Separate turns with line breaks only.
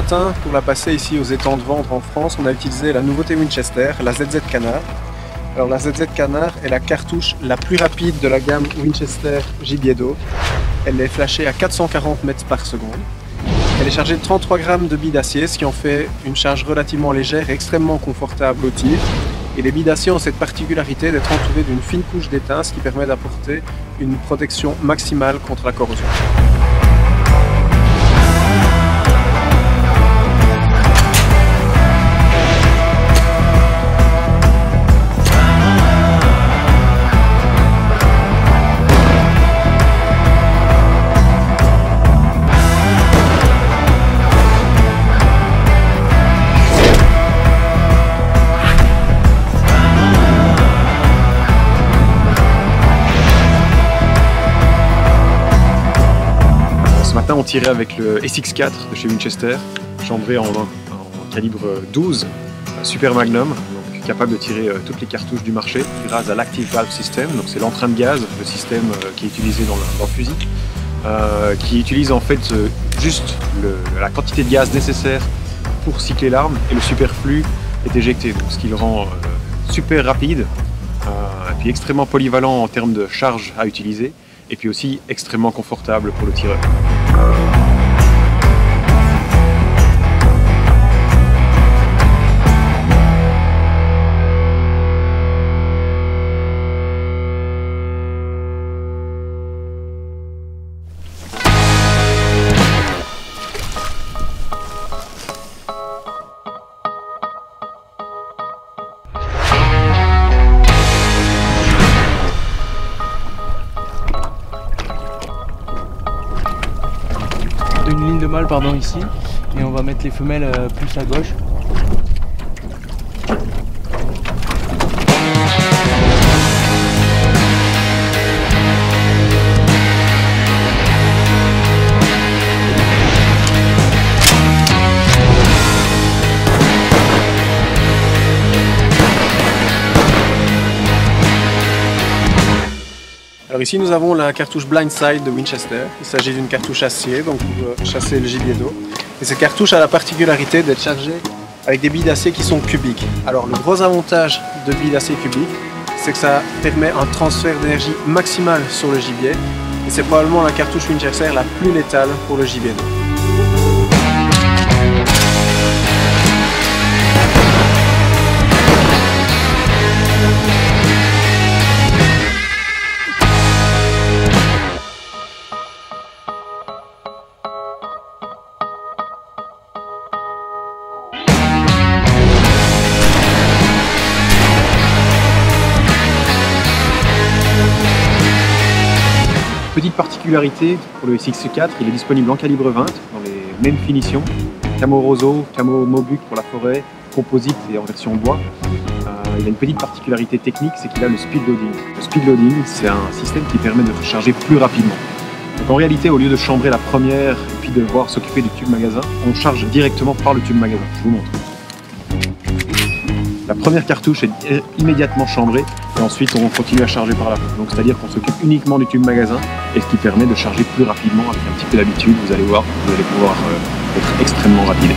matin, pour la passer ici aux étangs de vendre en France, on a utilisé la nouveauté Winchester, la ZZ Canard. Alors la ZZ Canard est la cartouche la plus rapide de la gamme Winchester gibier d'eau. Elle est flashée à 440 mètres par seconde. Elle est chargée de 33 grammes de billes d'acier, ce qui en fait une charge relativement légère et extrêmement confortable au tir. Et les billes d'acier ont cette particularité d'être entourées d'une fine couche d'étain, ce qui permet d'apporter une protection maximale contre la corrosion.
Ce matin, on tirait avec le SX4 de chez Winchester, chambré en calibre 12, super magnum, donc capable de tirer toutes les cartouches du marché grâce à l'Active Valve System. Donc c'est l'entrain de gaz, le système qui est utilisé dans le fusil, qui utilise en fait juste la quantité de gaz nécessaire pour cycler l'arme, et le superflu est éjecté, donc ce qui le rend super rapide, et puis extrêmement polyvalent en termes de charge à utiliser, et puis aussi extrêmement confortable pour le tireur.
Une ligne de mâle ici, et on va mettre les femelles plus à gauche.
Alors ici nous avons la cartouche Blindside de Winchester. Il s'agit d'une cartouche acier donc pour chasser le gibier d'eau. Et cette cartouche a la particularité d'être chargée avec des billes d'acier qui sont cubiques. Alors le gros avantage de billes d'acier cubiques, c'est que ça permet un transfert d'énergie maximal sur le gibier. Et c'est probablement la cartouche Winchester la plus létale pour le gibier d'eau.
Petite particularité pour le SX4, il est disponible en calibre 20 dans les mêmes finitions, camo roseau, camo Mobuc pour la forêt, composite et en version bois. Il a une petite particularité technique, c'est qu'il a le speed loading. Le speed loading, c'est un système qui permet de recharger plus rapidement. Donc en réalité, au lieu de chambrer la première et puis de devoir s'occuper du tube magasin, on charge directement par le tube magasin. Je vous montre. La première cartouche est immédiatement chambrée et ensuite on continue à charger par là. Donc c'est-à-dire qu'on s'occupe uniquement du tube magasin, et ce qui permet de charger plus rapidement avec un petit peu d'habitude. Vous allez voir, vous allez pouvoir être extrêmement rapide.